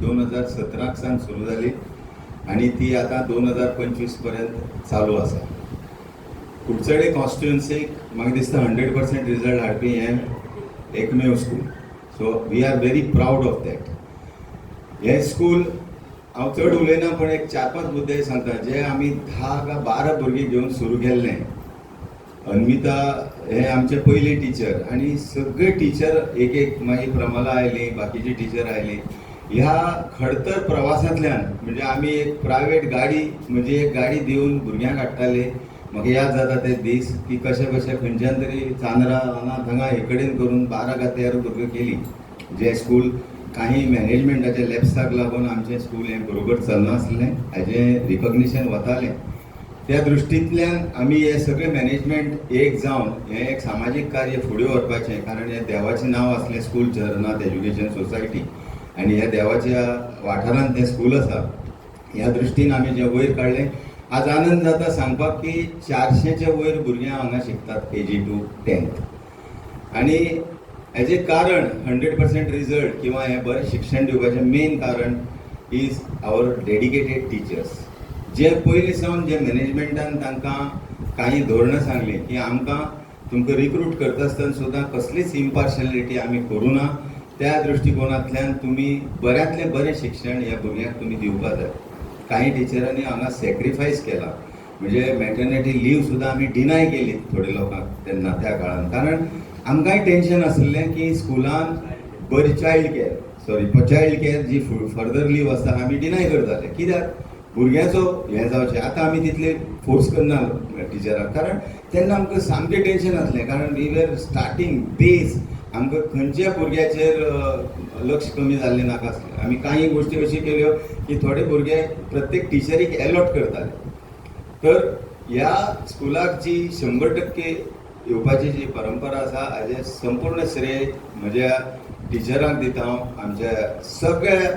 2017 सावन सुरू जाली आणि ती आता 2025 पर्यंत चालू आसा. कुडचडे कॉन्स्टिट्युएन्सीक म्हाका दिसता 100% रिजल्ट हाडपी हें एकमेव school. So we are very proud of that. हे स्कूल हांव चड उलयना पण एक 4-5 मुद्दे सांगता जे आमी 10 का 12 भुरगीं घेवन सुरू केल्लें. अन्विता हे आमचे पयले टीचर आणि सगळे टीचर एक मागीर प्रमला आयली, बाकीची टीचर आयली. ह्या खडतर प्रवासांतल्यान म्हणजे आमी एक प्रायवेट गाडी म्हणजे एक गाडी दिवन भुरग्यांक हाडटाले. म्हाका याद जाता ते दीस की कशें खंयच्यान तरी चांद्रा हांगा थंगा हे कडेन करून 12 का 13 भुरगीं केली. जे स्कूल काही मॅनेजमेंटाच्या लॅप्साक लागून आमचें स्कूल हें बरोबर चलनासलें, हाजें रिकॉग्निशन वतालें. त्या दृश्टींतल्यान आमी हे सगळे मॅनेजमेंट एक जावन हें एक सामाजीक कार्य फुडें व्हरपाचें, कारण हें देवाचें नांव आसलें स्कूल जगन्नाथ एज्युकेशन सोसायटी आनी ह्या देवाच्या वाठारांत तें स्कूल आसा. ह्या दृश्टीन आमी जें वयर काडलें. आज आनंद जाता सांगपाक की 400च्या वयर भुरग्यां हांगा शिकतात KG to 10th. आनी हेजें कारण 100% रिजल्ट किंवा हें बरें शिक्षण दिवपाचें मेन कारण इज आवर डेडिकेटेड टीचर्स. जे पयलीं सावन जे मॅनेजमेंटान तांकां काही धोरणां सांगली की आमकां तुमकां रिक्रूट करता आसतना सुद्दां कसलीच इम्पार्शियलिटी आमी करूं ना. त्या दृश्टिकोनांतल्यान तुमी बऱ्यांतलें बरें शिक्षण ह्या भुरग्यांक तुमी दिवपाक जाय. काही टिचरांनी हांगा सॅक्रिफायस केला, म्हणजे मॅटर्निटी लीव सुद्दां आमी डिनाय केली थोड्या लोकांक तेन्ना त्या काळान. कारण आमकांय टेन्शन आसलें की स्कुलान बरी चायल्ड केअर जी फर्दर लीव आसता आमी डिनाय करताले. कित्याक भुरग्याचो हें जावचें. आतां आमी तितले फोर्स करना टिचराक, कारण तेन्ना आमकां सामकें टेन्शन आसलें. कारण वी वर स्टार्टींग बेस, आमकां खंयच्या भुरग्याचेर लक्ष कमी जाल्लें नाका आसलें. आमी काही गोश्टी अश्यो केल्यो की थोडे भुरगे प्रत्येक टिचरीक अलॉट करताले. तर ह्या स्कुलाक जी 100% येवपाची जी परंपरा आसा हाजें संपूर्ण श्रेय म्हज्या टिचरांक दिता हांव. आमच्या सगळ्या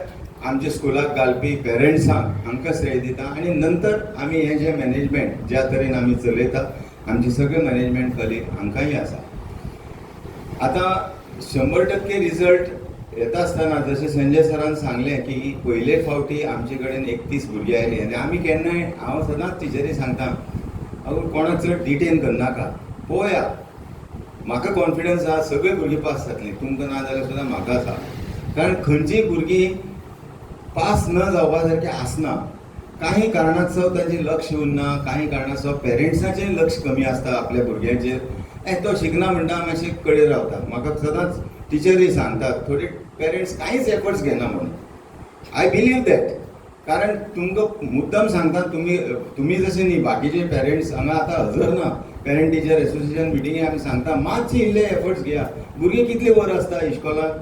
आमच्या स्कुलाक घालपी पेरंट्सांक हांकां श्रेय दिता. आनी नंतर आमी हें जें मॅनेजमेंट ज्या तरेन आमी चलयता आमचे सगळे मॅनेजमेंट कलीग हांकांय आसा. आतां 100% रिजल्ट येता आसतना जशें संजय सरान सांगलें की पयले फावटी आमचे कडेन 31 भुरगीं आयलीं आनी आमी केन्नाय हांव सदांच टिचरी सांगता कोणाक चड डिटेन करनाका, पळोवया. म्हाका कॉन्फिडन्स आसा सगळीं भुरगीं पास जातलीं, तुमकां ना जाल्यार सुद्दां म्हाका आसा. कारण खंयचीं भुरगीं पास न जावपा सारकें आसना. काही कारणास्तव तांचें लक्ष उरना, काही कारणास्तव पेरंट्साचें लक्ष कमी आसता आपल्या भुरग्याचेर. तो शिकना म्हणटा मातशें कडेन रावता. म्हाका सदांच टिचरी सांगतात थोडे पेरंट्स कांयच एफर्ट्स घेना म्हणून. I believe that. कारण तुमकां मुद्दम सांगता तुमी जशें न्ही बाकीचे पेरंट्स हांगा आतां हजर ना. पेरंट टिचर एसोसिएशन मिटिंगे आमी सांगता मातशे इल्ले एफर्ट्स घेया. भुरगीं कितले वर आसता इश्कोलाक?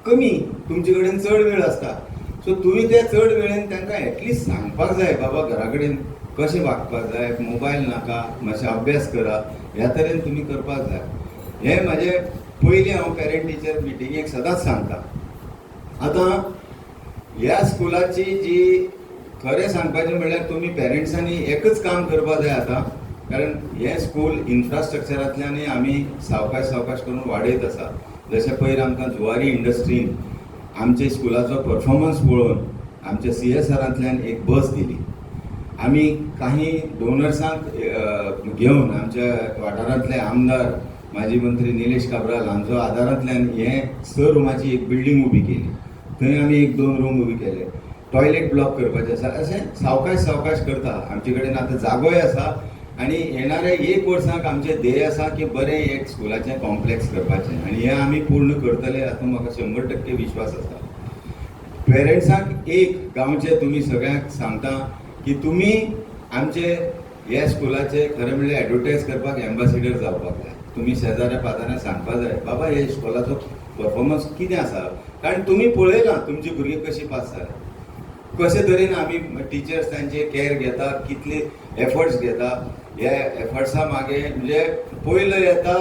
कमी. तुमचे कडेन चड वेळ आसता. सो तुमी त्या चड वेळेन तांकां एटलिस्ट सांगपाक जाय बाबा घरा कडेन कशें वागपाक जाय, मोबायल नाका, मातशें अभ्यास करा, ह्या तरेन तुमी करपाक जाय. हें म्हाजें पयलीं हांव पेरंट टिचर मिटिंगेक सदांच सांगता. आतां ह्या स्कुलाची जी खरें सांगपाचें म्हणल्यार तुमी पेरंट्सांनी एकच काम करपाक जाय आतां. कारण हें स्कूल इन्फ्रास्ट्रक्चरांतल्यानय आमी सावकाश करून वाडयत आसा. जशें पयर आमकां जुवारी इंडस्ट्रीन आमच्या स्कुलाचो परफॉर्मन्स पळोवन आमच्या CSRांतल्यान एक बस दिली. आमी काही डोनर्सांक घेवन आमच्या वाठारांतले आमदार माजी मंत्री निलेश काब्राल हांचो आदारांतल्यान हें 6 रुमाची एक बिल्डींग उबी केली. थंय आमी 1-2 रूम उबी केले. टॉयलेट ब्लॉक करपाचें आसा. अशें सावकाश करता. आमचे कडेन आतां जागोय आसा आनी येणाऱ्या 1 वर्साक आमचें ध्येय आसा की बरें एक स्कुलाचें कॉम्प्लेक्स करपाचें आनी हें आमी पूर्ण करतले हातूंत म्हाका 100% विश्वास आसा. पेरंट्सांक एक गांवचे तुमी सगळ्यांक सांगता की तुमी आमचे ह्या स्कुलाचे खरें म्हणल्यार एडवर्टायज करपाक एम्बेसिडर जावपाक जाय. तुमी शेजाऱ्या पाजाऱ्यांक सांगपाक जाय बाबा हे स्कुलाचो परफॉर्मन्स कितें आसा. कारण तुमी पळयलां तुमची भुरगीं कशीं पास जाल्यात. कशे तरेन आमी टिचर्स तांचे कॅर घेता, कितले एफर्ट्स घेता. हे एफर्ट्सा मागे म्हणजे पयलो येता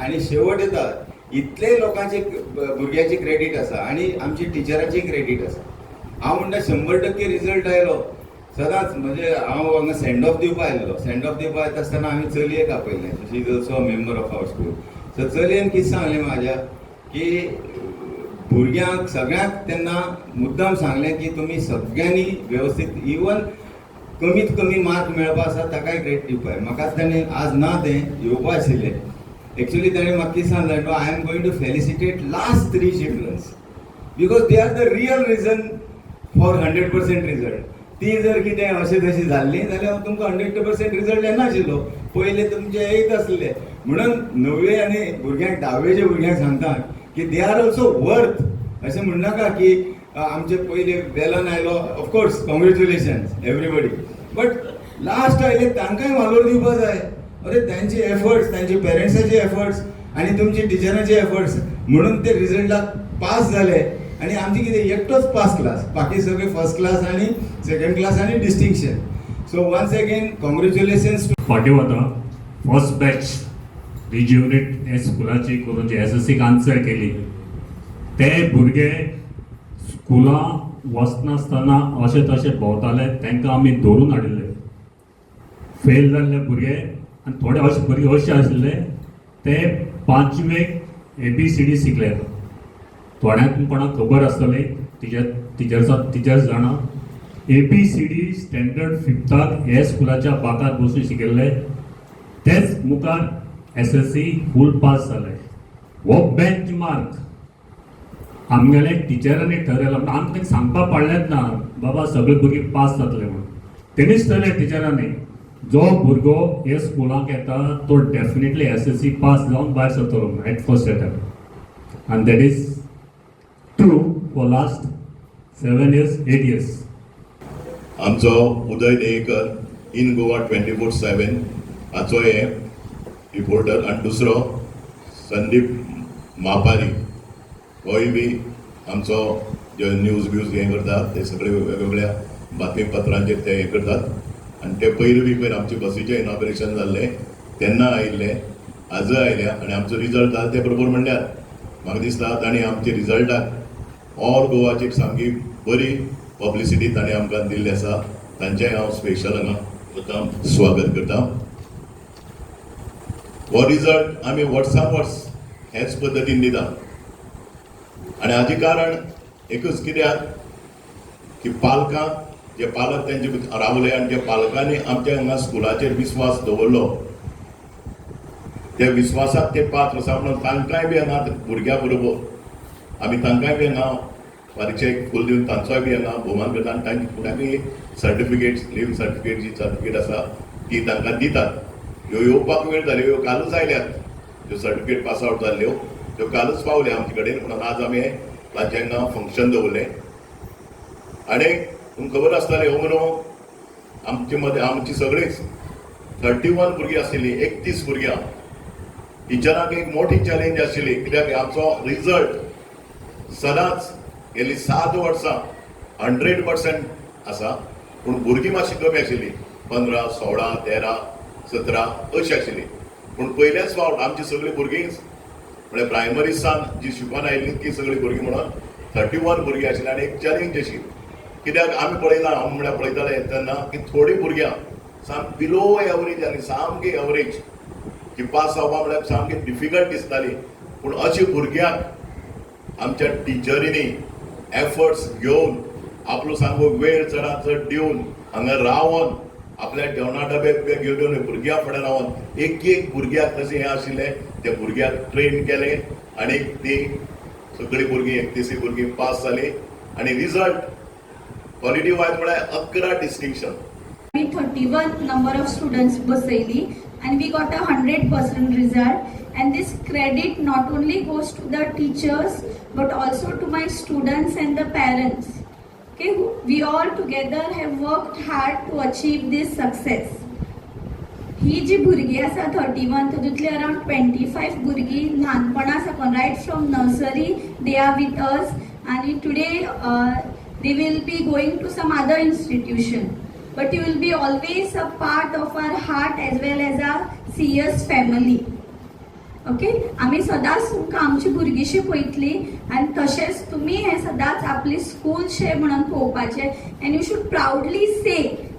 आनी शेवट येता इतले लोकांचे भुरग्याची क्रेडीट आसा आनी आमची टिचरांची क्रेडीट आसा. हांव म्हणटा 100% रिजल्ट आयलो सदांच. म्हणजे हांव हांगा सेंड ऑफ दिवपा आयलो. सेंड ऑफ दिवपा येता आसतना हांवें चलयेक आपयलें. She is also member of our school. So चलयेन कितें सांगलें म्हाज्या की भुरग्यांक सगळ्यांक तेन्ना मुद्दाम सांगलें की तुमी सगळ्यांनी वेवस्थीत इवन कमीत कमी मार्क मेळपा आसा ताकाय ग्रेड दिवपाय. म्हाका ताणें आज ना तें येवपा आशिल्लें. एक्चुअली ताणें म्हाका कितें सांगलें, I am going to felicitate last 3 childrens because they are the real reason for 100% result. ती जर कितें अशें तशें जाल्ली जाल्यार तुमकां 100% रिजल्ट येनाशिल्लो. पयले तुमचे 8 आसले. म्हणून 9वे आनी भुरग्यांक 10वेच्या भुरग्यांक सांगता की दे आर ऑल्सो वर्थ. अशें म्हणनाका की आमचे पयले वेलन आयलो, of course congratulations everybody, but last आयले तांकांय वालोर दिवपा जाय. अरे तांचे एफर्ट्स, तांचे पेरंट्साचे एफर्ट्स आनी तुमचे टिचरांचे एफर्ट्स म्हणून ते रिजल्टाक पास जाले. आनी आमचे कितें एकटोच पास क्लास, बाकी सगळे फर्स्ट क्लास आनी सेकंड क्लास आनी distinction. So once again congratulations to फाटी वता फर्स्ट बॅच रिज युनिट हे स्कुलाची करून जे SSCक आन्सर केली ते भुरगे स्कुला वचनासतना अशे तशे भोंवताले, तांकां आमी धरून हाडिल्ले. फेल जाल्ले भुरगे आनी थोडे अशे भुरगे अशे आशिल्ले ते 5वेक ABCD शिकले. थोड्यांक कोणाक खबर आसतली, टिचर्स जाणा ABCD स्टँडर्ड 5थाक हे स्कुलाच्या बाकार बसून शिकिल्ले. तेच मुखार SSC फूल पास जाले. हो बेंच मार्क आमगेले टिचरांनी ठरयला. आमकां सांगपाक पडलेंच ना बाबा सगळे भुरगे पास जातले म्हणून. तेणीच ठरयलें टिचरांनी जो भुरगो हे स्कुलाक येता तो डेफिनेटली SSC पास जावन भायर सरतलो एट फर्स्ट अटेम्प्ट. आनी that is true for last 7 years 8 years. आमचो उदय देयकर इन गोवा 24/7 हाचो हे रिपोर्टर. आनी दुसरो संदीप मापारी, होय बी आमचो जे न्यूज हे करतात ते सगळे वेगवेगळ्या बातमीपत्रांचेर ते हे करतात. आनी ते पयलीं आमचे बसीचें इनॉग्रेशन जाल्लें तेन्ना आयिल्ले, आजय आयल्या. आनी आमचो रिजल्ट जाता ते बरोबर म्हणल्यार म्हाका दिसता तांणी आमच्या रिजल्टाक ऑल गोवाची सामकी बरी पब्लिसिटी ताणें आमकां दिल्ली आसा. तांचें हांव स्पेशल हांगा स्वागत करता. हो रिजल्ट आमी वर्सां वर्स हेच पद्दतीन दिता. आनी हाजें कारण एकूच कित्याक की पालकांक जे पालक तेंचे रावले आनी जे पालकांनी आमच्या हांगा स्कुलाचेर विस्वास दवरलो त्या विस्वासाक ते पात्र आसा म्हणून तांकांय बी हांगा भुरग्यां बरोबर आमी तांकांय बी हांगा परीक्षेक फूल दिवन तांचोय बी हांगा भोवमान करता. आनी तांची फुड्यांकय सर्टिफिकेट्स, लीव सर्टिफिकेट जी सर्टिफिकेट आसा ती तांकां दितात. ह्यो येवपाक वेळ जाल्यो, ह्यो कालूच आयल्यात. ज्यो सर्टिफिकेट पास आउट जाल्ल्यो त्यो कालूच पावल्या आमचे कडेन. म्हणून आज आमी तांचे हांगा फंक्शन दवरलें. आनी तुमकां खबर आसतलें हो म्हणून आमचे मदें आमची सगळींच 31 भुरगीं आशिल्लीं, 31 भुरग्यां. टिचरांक एक मोठी चॅलेंज आशिल्ली कित्याक आमचो रिजल्ट सदांच गेली 7 वर्सां 100% आसा, पूण भुरगीं मातशी कमी आशिल्लीं. 15, 16, 13, 17 अशी आशिल्लीं. पूण पयलेच फावट आमची सगळीं भुरगींच म्हणजे प्रायमरी सान जी शिकून आयिल्लीं ती सगळीं भुरगीं म्हणून 31 भुरगीं आशिल्लीं. आनी एक चॅलेंज अशी कित्याक आमी पळयलां, हांव म्हळ्यार पळयताले तेन्ना की थोडीं भुरग्यां सामकी बिलो एवरेज आनी सामकी एवरेज की पास जावपा म्हळ्यार सामकी डिफिकल्ट दिसताली. पूण अशी भुरग्यांक आमच्या टिचरींनी एफर्ट्स घेवन आपलो सामको वेळ चडांत चड दिवन हांगा रावन आपल्या जेवणा डबे घेवन भुरग्यां फुडें रावन एक भुरग्याक तशें हें आशिल्लें त्या भुरग्याक ट्रेन केलें. आनी ती सगळीं भुरगीं 31 भुरगीं पास जालीं. आनी रिजल्ट क्वॉलिटी वायज म्हळ्यार 11 distinction. We 31 number of students बसयली and we got a 100% result, and this credit not only goes to the teachers but also to my students and the parents. Okay, we all together have worked hard to achieve this success. ही जी भुरगीं आसा 31 तातूंतली around 25 भुरगीं ल्हानपणा साकून right from nursery they are with us, आनी today they will be going to some other institution, but you will be always a part of our heart as well as our CS family. Okay, आमी सदांच तुमकां आमची भुरगींशी पळयतली आनी तशेंच तुमी हें सदांच आपली स्कूलशें म्हणून पळोवपाचें. End you should proudly say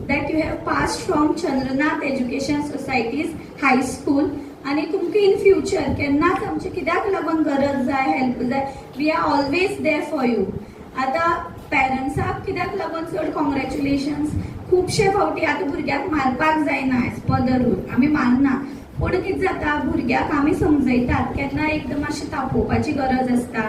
that you have passed from Chandranath Education Society's high school. आनी तुमकां इन फ्युचर केन्नाच आमचे कित्याक लागून गरज जाय हेल्प जाय we are always there for you. आतां पेरंट्साक कित्याक लागून चड कॉंग्रॅच्युलेशन्स. खुबशे फावटी आतां भुरग्याक मारपाक जायना एज पर द रूल, आमी मारना, पूण कितें जाता भुरग्याक आमी समजयतात केन्ना एकदम मातशें तापोवपाची गरज आसता.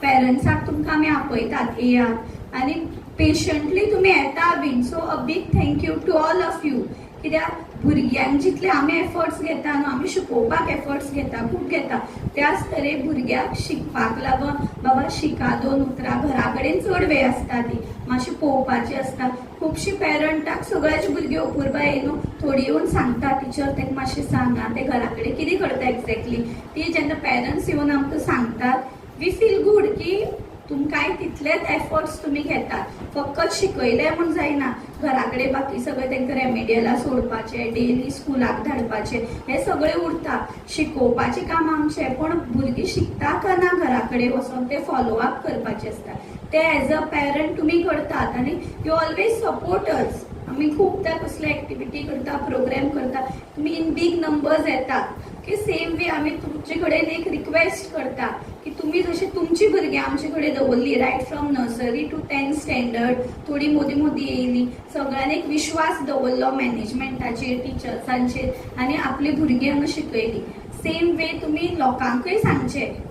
पेरंट्साक तुमकां आमी आपयतात येयात आनी पेशंटली तुमी येता बीन. So a big thank you to all of you. कित्याक भुरग्यांक जितले आमी एफर्ट्स घेता न्हू, आमी शिकोवपाक एफर्ट्स घेता, खूब घेता, त्याच तरेन भुरग्याक शिकपाक लागून बाबा शिका 2 उतरां. घरा कडेन चड वेळ आसता ती मातशी पळोवपाची आसता. खुबशीं पेरंटाक सगळ्याची भुरगीं अपुरबाय न्हू थोडी येवन सांगता टीचर तेका मातशें सांगा ते घरा कडेन कितें करता एक्झॅक्टली. ती जेन्ना पेरंट्स येवन आमकां सांगतात वी फील गूड की तुमकांय तितलेच एफर्ट्स तुमी घेतात. फकत शिकयले म्हूण जायना, घरा कडेन बाकी सगळें तांकां रेमेडियला सोडपाचें, डेली स्कुलाक धाडपाचें, हें सगळें उरता. शिकोवपाचें काम आमचें, पूण भुरगीं शिकता काय ना घरा कडेन वचून तें फॉलो अप करपाचें आसता. ते एज अ पेरंट तुमी करतात आनी यू ऑलवेज सपोर्ट अस. आमी खूबदां कसले एक्टिविटी करता, प्रोग्राम करता, तुमी इन बीग नंबर्स येतात. की सेम वे आमी तुमचे कडेन एक रिक्वेस्ट करता की तुमी जशी तुमची भुरगीं आमचे कडेन दवरली right from nursery to 10th standard, थोडी मोदी मोदी येयली, सगळ्यांनी एक विश्वास दवरलो मॅनेजमेंटाचेर, टिचर्सांचेर आनी आपली भुरगीं हांगा शिकयली. सेम वे तुमी लोकांकूय सांगचें.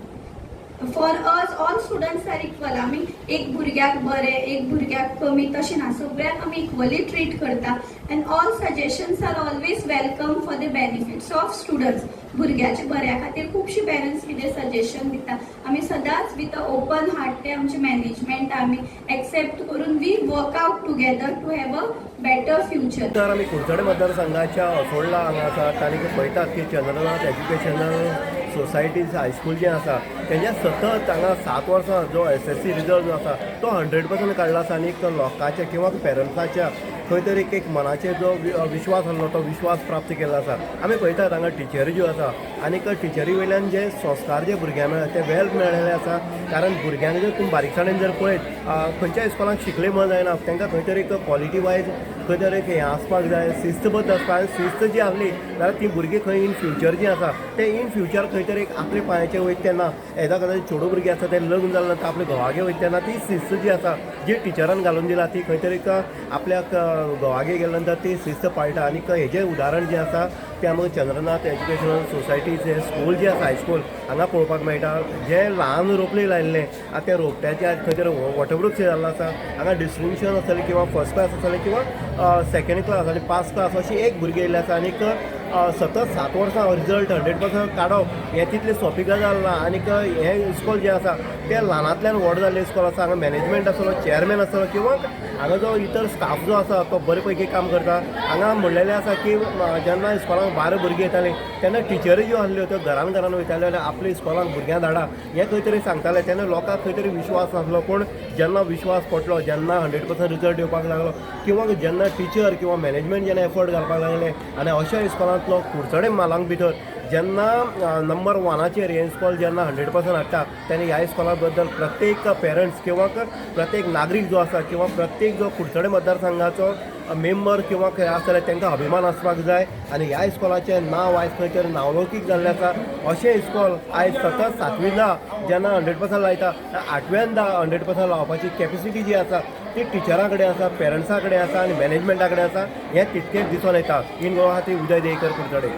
For us all students are equal. आमी एक भुरग्याक बरें एक भुरग्याक कमी तशें ना, सगळ्याक आमी इक्वली ट्रीट करता and all suggestions are always welcome for the benefits of students. भुरग्याच्या बऱ्या खातीर खुबशीं पेरंट्स कितें सजेशन दिता, आमी सदांच विथ अ ओपन हार्ट ते आमचे मॅनेजमेंट आमी एक्सेप्ट करून we work out together to have a better future. तर आमी कुडचडे मतदारसंघाच्या असोळला हांगा आसात आनी पळयतात की चंद्रनाथ एज्युकेशनल सोसायटीज हायस्कूल जें आसा तेज्या सतत हांगा 7 वर्सां जो SSC रिजल्ट जो आसा तो 100% काडला आसा आनी लोकांच्या किंवा पेरंट्साच्या खंय तरी एक मनाचेर जो विश्वास आसलो तो विश्वास प्राप्त केल्लो आसा. आमी पळयतात हांगा टिचरी ज्यो आसा आनी टिचरी वयल्यान जे संस्कार जे भुरग्यांक मेळ्ळा ते वेल मेळिल्ले आसा. कारण भुरग्यांक जर तुमी बारीकसाणेन जर पळयत खंयच्याय इस्कॉलाक शिकले म्हण जायना, तांकां खंय तरी क्वॉलिटी वायज खंय तरी हें आसपाक जाय, शिस्तबद्ध आसपाक. आनी शिस्त जी आसली जाल्यार ती भुरगीं खंय इन फ्युचर जी आसा ते इन फ्युचर खंय तरी आपल्या पांयाचेर वयता तेन्ना एदा कदाचित चेडूं भुरगीं आसा ते लग्न जालें नंतर आपल्या घोवागे वयता तेन्ना ती शिस्त जी आसा जी टिचरान घालून दिला ती खंय तरी आपल्याक घोवागे गेल्या नंतर ती शिस्त पाळटा. आनी हेजें उदाहरण जें आसा तें आमकां चंद्रनाथ एज्युकेशनल सोसायटीचें स्कूल जें आसा हायस्कूल हांगा पळोवपाक मेळटा. जें ल्हान रोपले लायिल्लें आतां त्या रोपट्याच्या खंय तरी वटवृक्ष जाल्लो आसा. हांगा डिस्टिंक्शन आसतलें किंवा फर्स्ट क्लास आसतलें किंवा सेकंड क्लास आनी 5 क्लास अशी एक भुरगीं येयल्ले आसा. आनीक सतत 7 वर्सां रिजल्ट 100% काडप हें तितलें सोंपी गजाल ना. आनीक हें इस्कॉल जें आसा तें ल्हानांतल्यान व्हड जाल्लें इस्कॉल आसा. हांगा मॅनेजमेंट आसतलो, चेअरमॅन आसतलो किंवा हांगा जो इतर स्टाफ जो आसा तो बरे पैकी काम करता. हांगा म्हणलेलें आसा की जेन्ना इस्कॉलाक 12 भुरगीं येतालीं तेन्ना टिचरी ज्यो आसल्यो त्यो घरान वयताल्यो आनी आपल्या इस्कॉलाक भुरग्यां धाडा हें खंय तरी सांगताले. तेन्ना लोकांक खंय तरी विश्वास नासलो, पूण जेन्ना विश्वास पटलो, जेन्ना 100% रिजल्ट येवपाक लागलो किंवा जेन्ना टीचर किंवा मॅनेजमेंट जेन्ना एफर्ट घालपाक लागले आनी अशा इस्कॉलांतलो कुडचडे मालांक भितर जेन्ना नंबर 1चेर हें इस्कॉल जेन्ना 100% हाडटा तेन्ना ह्या इस्कॉला बद्दल प्रत्येक पेरंट्स किंवा प्रत्येक नागरीक जो आसा किंवा प्रत्येक जो कुडचडे मतदारसंघाचो मेंबर किंवा खंय आसतले तांकां अभिमान आसपाक जाय. आनी ह्या इस्कॉलाचें नांव आयज खंय तरी नावलौकीक जाल्लें आसा. अशें इस्कॉल आयज सतत 7वींदा जेन्ना 100% लायता 8व्यांदा 100% लावपाची कॅपेसिटी जी आसा ती टिचरां कडेन आसा, पेरंट्सां कडेन आसा आनी मॅनेजमेंटा कडेन आसा. हें तितकेंच दिसून येता. इन गोवा खातीर उदय देयकर कुडचडे.